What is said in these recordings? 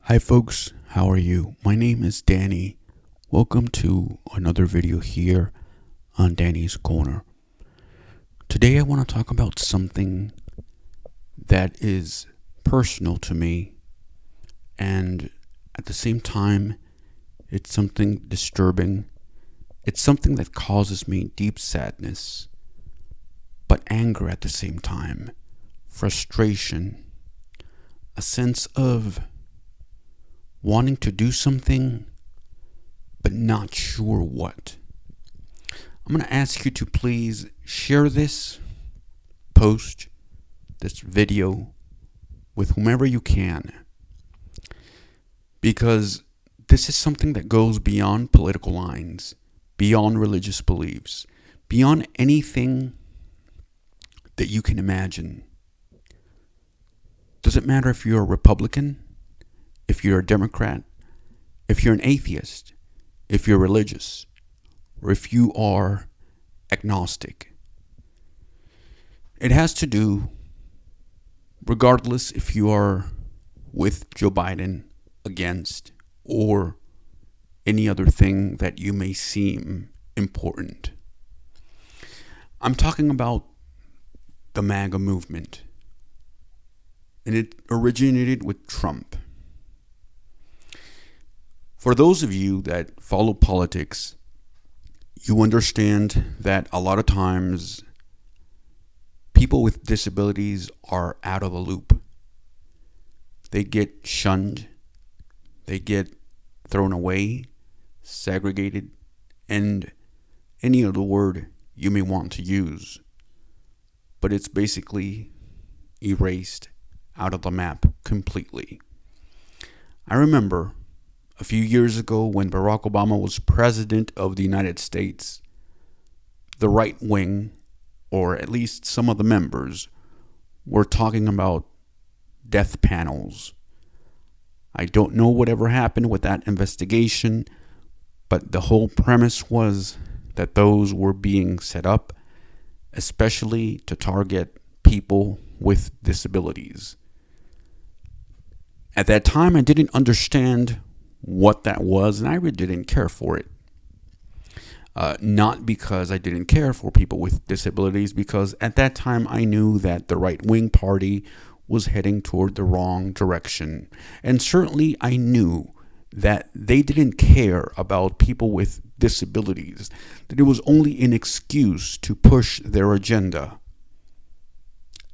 Hi folks, how are you? My name is Danny. Welcome to another video here on Danny's Corner. Today I want to talk about something that is personal to me, and at the same time it's something disturbing. It's something that causes me deep sadness, but anger at the same time, frustration, a sense of wanting to do something, but not sure what. I'm going to ask you to please share this post, this video, with whomever you can, because this is something that goes beyond political lines, beyond religious beliefs, beyond anything that you can imagine. Doesn't matter if you're a Republican, if you're a Democrat, if you're an atheist, if you're religious, or if you are agnostic. It has to do, regardless if you are with Joe Biden, against, or any other thing that you may seem important. I'm talking about the Maga movement, and it originated with Trump. For those of you that follow politics, you understand that a lot of times people with disabilities are out of the loop. They get shunned, they get thrown away, segregated, and any other word you may want to use. But it's basically erased out of the map completely. I remember a few years ago when Barack Obama was president of the United States, the right wing, or at least some of the members, were talking about death panels. I don't know whatever happened with that investigation, but the whole premise was that those were being set up, especially to target people with disabilities. At that time, I didn't understand what that was, and I really didn't care for it. Not because I didn't care for people with disabilities, because at that time I knew that the right-wing party was heading toward the wrong direction. And certainly I knew that they didn't care about people with disabilities, that it was only an excuse to push their agenda.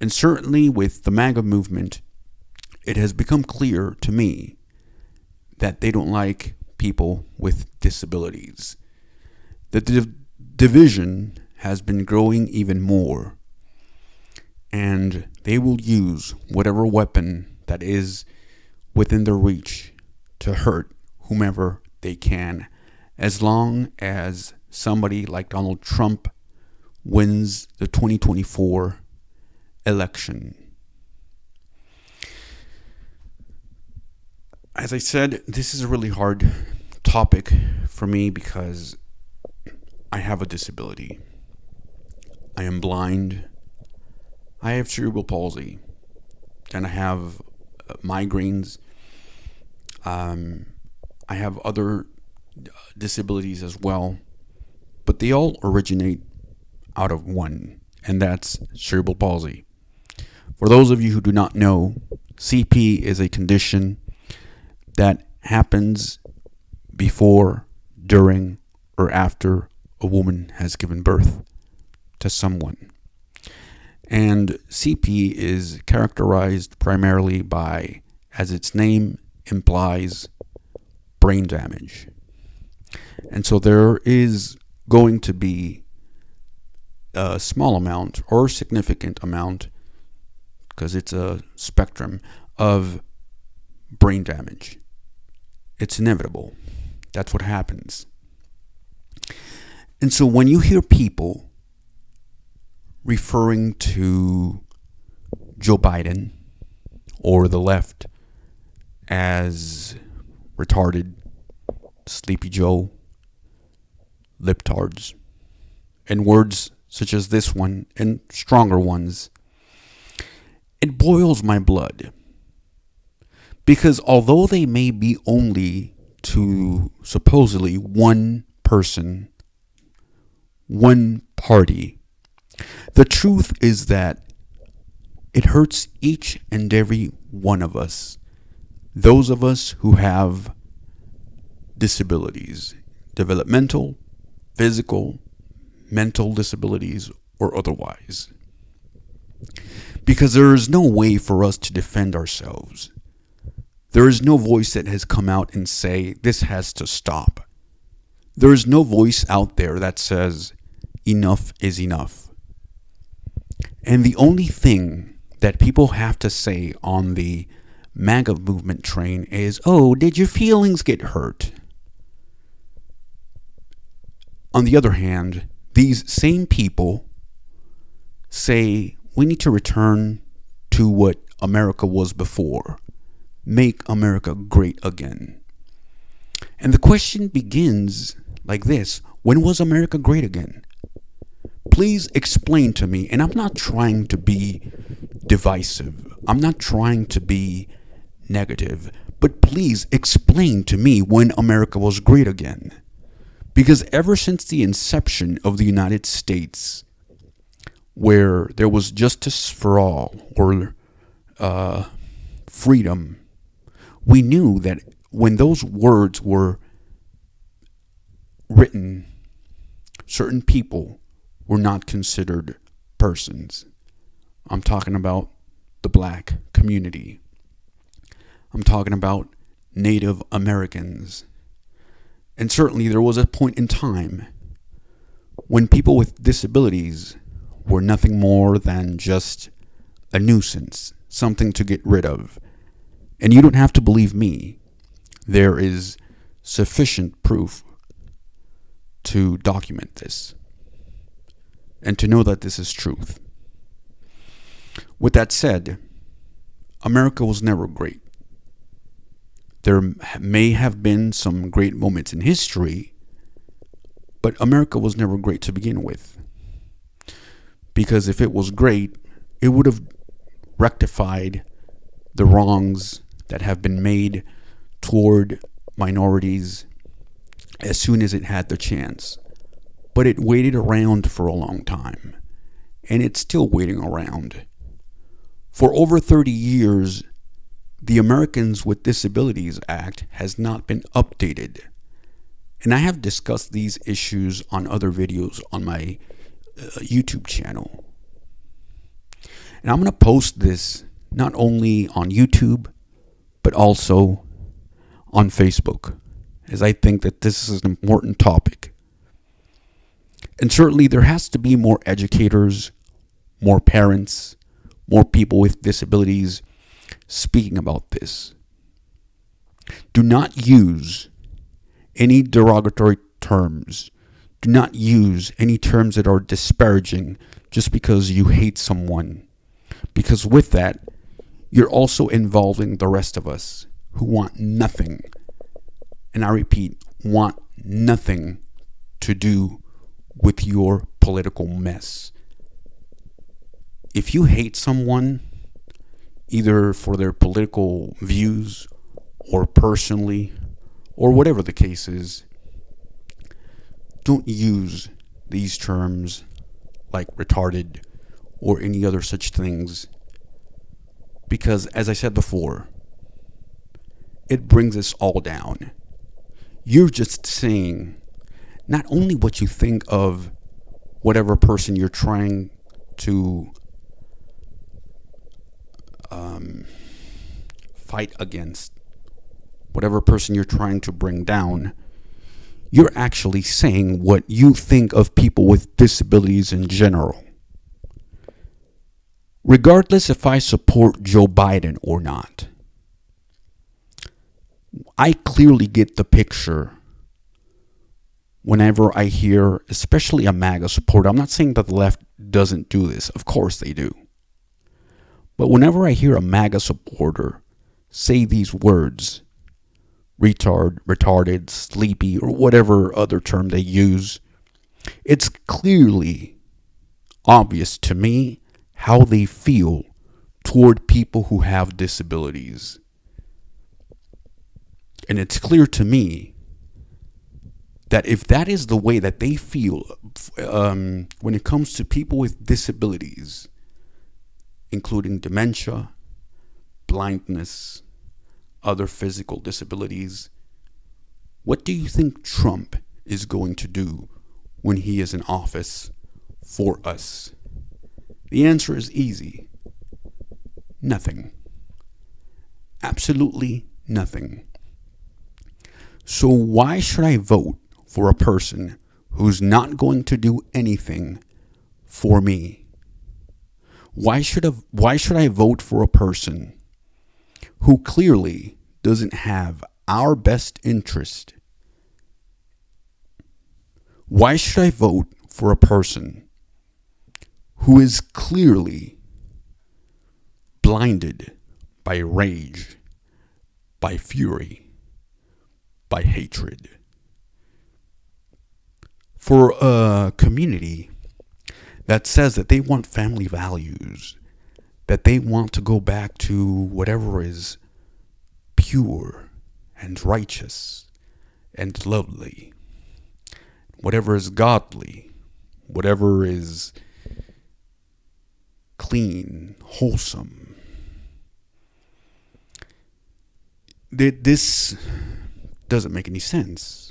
And certainly with the Maga movement, it has become clear to me that they don't like people with disabilities. The division has been growing even more, and they will use whatever weapon that is within their reach to hurt whomever they can, as long as somebody like Donald Trump wins the 2024 election. As I said, this is a really hard topic for me because I have a disability. I am blind. I have cerebral palsy. And I have migraines. I have other disabilities as well. But they all originate out of one, and that's cerebral palsy. For those of you who do not know, CP is a condition that happens before, during, or after a woman has given birth to someone. And CP is characterized primarily by, as its name implies, brain damage. And so there is going to be a small amount or significant amount, because it's a spectrum, of brain damage. It's inevitable. That's what happens. And so when you hear people referring to Joe Biden or the left as retarded, sleepy Joe, libtards, and words such as this one and stronger ones, it boils my blood. Because although they may be only to supposedly one person, one party, the truth is that it hurts each and every one of us. Those of us who have disabilities, developmental, physical, mental disabilities, or otherwise. Because there is no way for us to defend ourselves. There is no voice that has come out and say, this has to stop. There is no voice out there that says, enough is enough. And the only thing that people have to say on the Maga movement train is, oh, did your feelings get hurt? On the other hand, these same people say we need to return to what America was before. Make America great again. And the question begins like this: when was America great again? Please explain to me, and I'm not trying to be divisive. I'm not trying to be negative, but please explain to me when America was great again. Because ever since the inception of the United States, where there was justice for all, or freedom, we knew that when those words were written, certain people were not considered persons. I'm talking about the black community. I'm talking about Native Americans. And certainly there was a point in time when people with disabilities were nothing more than just a nuisance, something to get rid of. And you don't have to believe me. There is sufficient proof to document this and to know that this is truth. With that said, America was never great. There may have been some great moments in history, but America was never great to begin with. Because if it was great, it would have rectified the wrongs that have been made toward minorities as soon as it had the chance. But it waited around for a long time, and it's still waiting around. For over 30 years, the Americans with Disabilities Act has not been updated. And I have discussed these issues on other videos on my YouTube channel. And I'm going to post this not only on YouTube, but also on Facebook, as I think that this is an important topic. And certainly there has to be more educators, more parents, more people with disabilities speaking about this. Do not use any derogatory terms. Do not use any terms that are disparaging just because you hate someone. Because with that, you're also involving the rest of us who want nothing, and I repeat, want nothing to do with your political mess. If you hate someone, either for their political views or personally, or whatever the case is, don't use these terms like retarded or any other such things, because as I said before, it brings us all down. You're just saying not only what you think of whatever person you're trying to fight against, whatever person you're trying to bring down, you're actually saying what you think of people with disabilities in general. Regardless if I support Joe Biden or not, I clearly get the picture whenever I hear, especially a MAGA supporter. I'm not saying that the left doesn't do this. Of course they do. But whenever I hear a MAGA supporter say these words, retard, retarded, sleepy, or whatever other term they use, it's clearly obvious to me how they feel toward people who have disabilities. And it's clear to me that if that is the way that they feel when it comes to people with disabilities, including dementia, blindness, other physical disabilities, what do you think Trump is going to do when he is in office for us? The answer is easy. Nothing. Absolutely nothing. So why should I vote for a person who's not going to do anything for me? Why should I vote for a person who clearly doesn't have our best interest? Why should I vote for a person who is clearly blinded by rage, by fury, by hatred? For a community that says that they want family values, that they want to go back to whatever is pure and righteous and lovely, whatever is godly, whatever is clean, wholesome. This doesn't make any sense.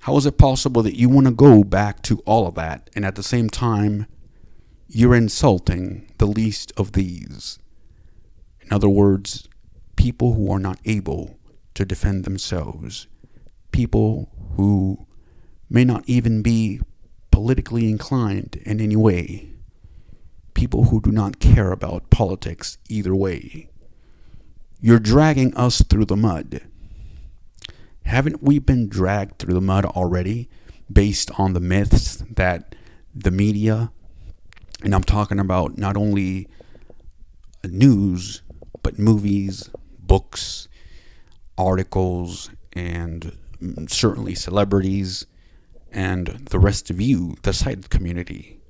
How is it possible that you want to go back to all of that and at the same time you're insulting the least of these? In other words, people who are not able to defend themselves, people who may not even be politically inclined in any way, people who do not care about politics either way. You're dragging us through the mud. Haven't we been dragged through the mud already based on the myths that the media, and I'm talking about not only news, but movies, books, articles, and certainly celebrities, and the rest of you, the sighted community,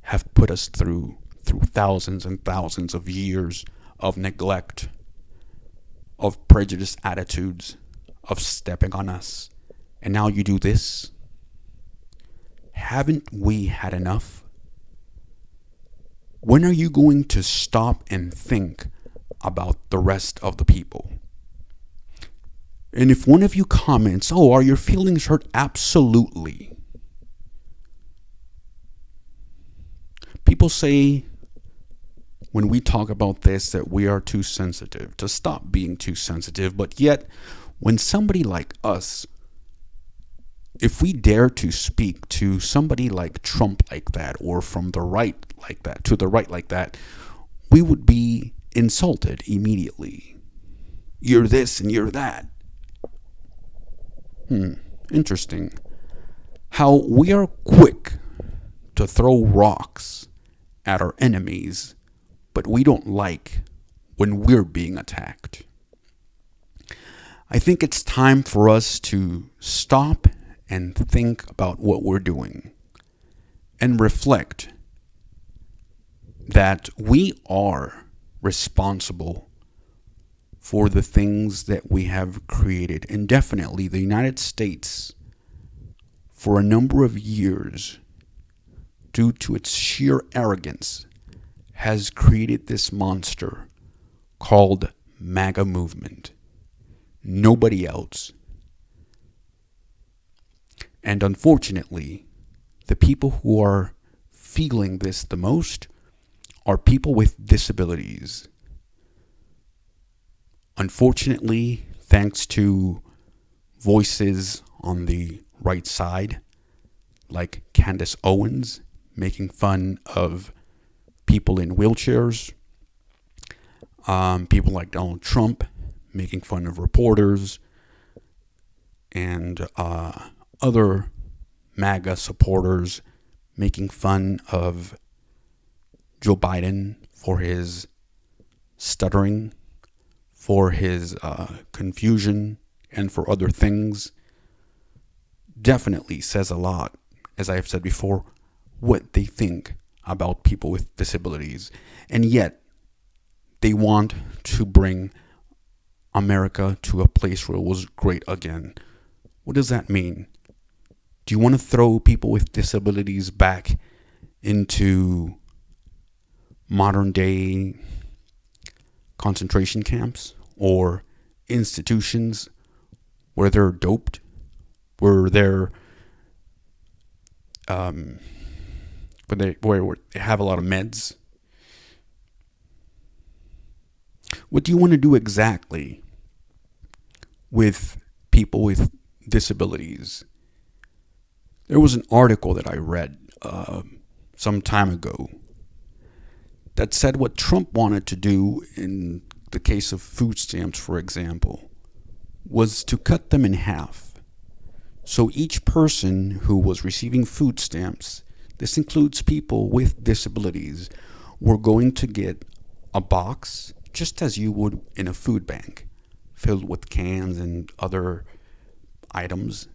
have put us through thousands and thousands of years of neglect, of prejudiced attitudes, of stepping on us. And now you do this? Haven't we had enough? When are you going to stop and think about the rest of the people? And if one of you comments, "Oh, are your feelings hurt?" Absolutely. People say when we talk about this that we are too sensitive, to stop being too sensitive, but yet when somebody like us, if we dare to speak to somebody like Trump like that, or from the right like that, to the right like that, we would be insulted immediately. You're this and you're that. Interesting. How we are quick to throw rocks at our enemies, but we don't like when we're being attacked. I think it's time for us to stop and think about what we're doing and reflect that we are responsible for the things that we have created. And definitely the United States, for a number of years, due to its sheer arrogance, has created this monster called Maga movement. Nobody else. And unfortunately, the people who are feeling this the most are people with disabilities. Unfortunately, thanks to voices on the right side, like Candace Owens, making fun of people in wheelchairs, people like Donald Trump making fun of reporters, and other MAGA supporters making fun of Joe Biden for his stuttering, for his confusion, and for other things, definitely says a lot, as I have said before, what they think about people with disabilities. And yet, they want to bring America to a place where it was great again. What does that mean? Do you want to throw people with disabilities back into modern day concentration camps or institutions where they're doped, where they're where they have a lot of meds? What do you want to do exactly with people with disabilities? There was an article that I read some time ago that said what Trump wanted to do in the case of food stamps, for example, was to cut them in half. So each person who was receiving food stamps, this includes people with disabilities, were going to get a box, just as you would in a food bank, filled with cans and other items,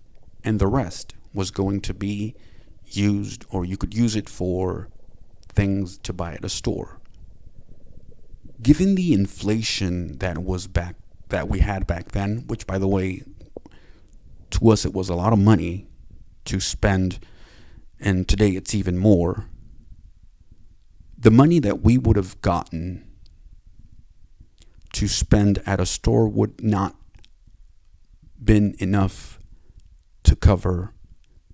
and the rest was going to be used, or you could use it for things to buy at a store. Given the inflation that we had back then, which, by the way, to us it was a lot of money to spend, and today it's even more, the money that we would have gotten to spend at a store would not been enough to cover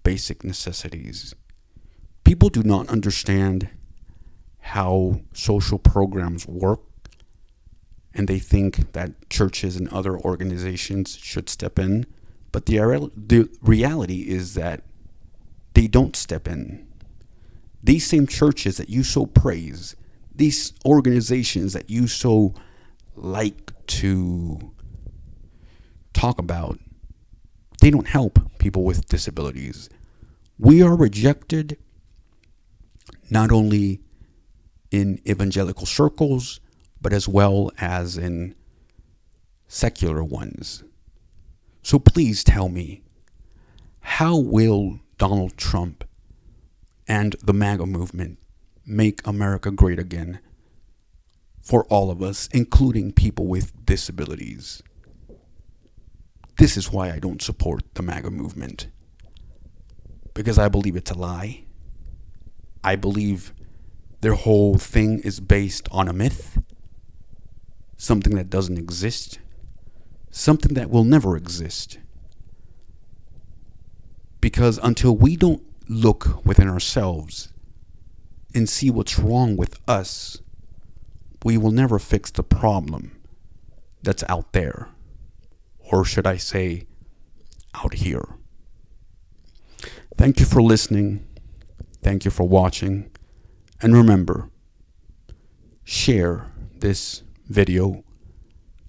basic necessities. People do not understand how social programs work, and they think that churches and other organizations should step in. But the reality is that they don't step in. These same churches that you so praise, these organizations that you so like to talk about, they don't help people with disabilities. We are rejected not only in evangelical circles, but as well as in secular ones. So please tell me, how will Donald Trump and the Maga movement make America great again for all of us, including people with disabilities? This is why I don't support the Maga movement, because I believe it's a lie. I believe their whole thing is based on a myth, something that doesn't exist, something that will never exist. Because until we don't look within ourselves and see what's wrong with us, we will never fix the problem that's out there. Or should I say, out here. Thank you for listening. Thank you for watching. And remember, share this video.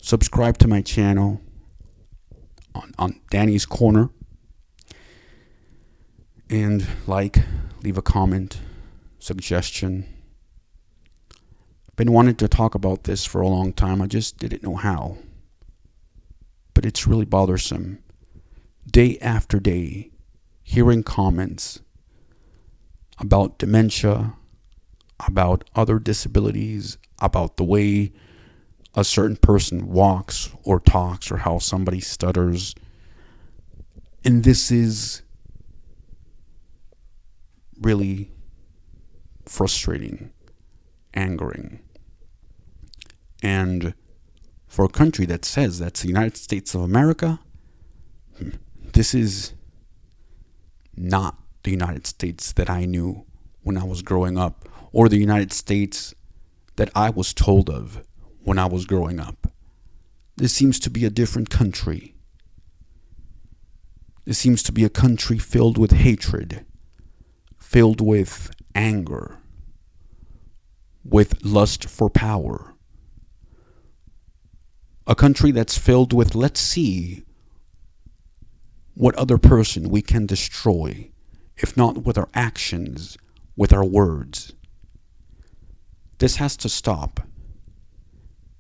Subscribe to my channel on Danny's Corner. And leave a comment, suggestion. Been wanting to talk about this for a long time. I just didn't know how. But it's really bothersome. Day after day, hearing comments about dementia, about other disabilities, about the way a certain person walks or talks, or how somebody stutters. And this is really frustrating, angering. And for a country that says that's the United States of America, this is not the United States that I knew when I was growing up, or the United States that I was told of when I was growing up. This seems to be a different country. This seems to be a country filled with hatred, filled with anger, with lust for power. A country that's filled with, let's see what other person we can destroy, if not with our actions, with our words. This has to stop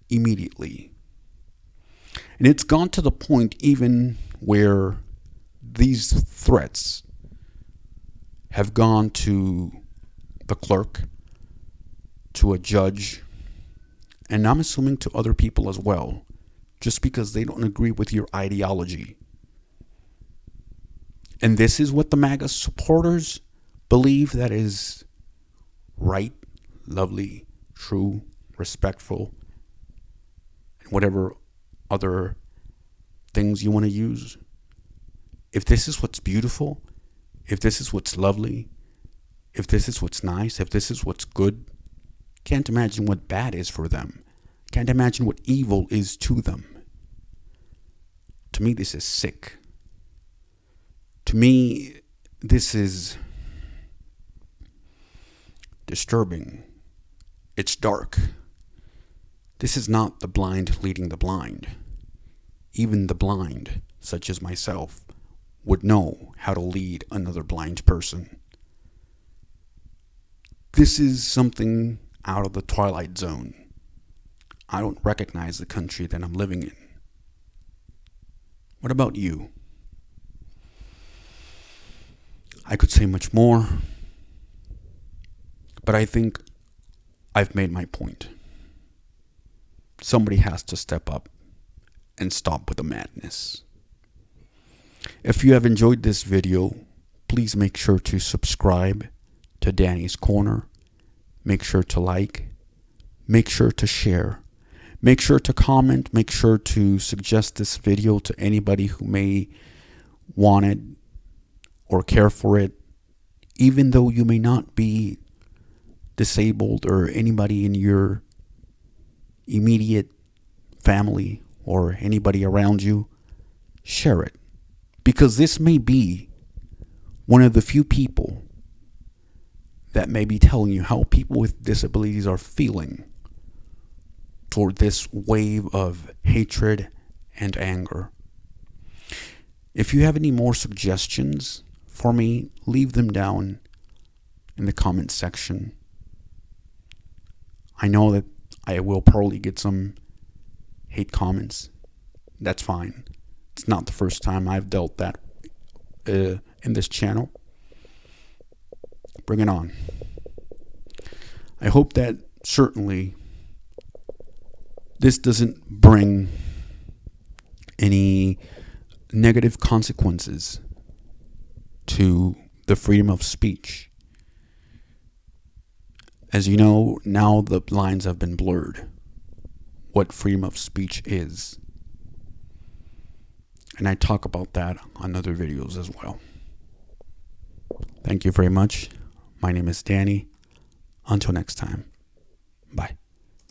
immediately. And it's gone to the point even where these threats have gone to the clerk, to a judge, and I'm assuming to other people as well, just because they don't agree with your ideology. And this is what the Maga supporters believe that is right, lovely, true, respectful, and whatever other things you want to use. If this is what's beautiful, if this is what's lovely, if this is what's nice, if this is what's good, can't imagine what bad is for them. Can't imagine what evil is to them. To me, this is sick. To me, this is disturbing. It's dark. This is not the blind leading the blind. Even the blind, such as myself, would know how to lead another blind person. This is something out of the Twilight Zone. I don't recognize the country that I'm living in. What about you? I could say much more, but I think I've made my point. Somebody has to step up and stop with the madness. If you have enjoyed this video, please make sure to subscribe to Danny's Corner. Make sure to like. Make sure to share. Make sure to comment. Make sure to suggest this video to anybody who may want it or care for it, even though you may not be disabled or anybody in your immediate family or anybody around you. Share it, because this may be one of the few people that may be telling you how people with disabilities are feeling toward this wave of hatred and anger. If you have any more suggestions for me, leave them down in the comment section. I know that I will probably get some hate comments. That's fine. It's not the first time I've dealt that in this channel. Bring it on. I hope that certainly this doesn't bring any negative consequences to the freedom of speech. As you know, now the lines have been blurred. What freedom of speech is. And I talk about that on other videos as well. Thank you very much. My name is Danny. Until next time. Bye.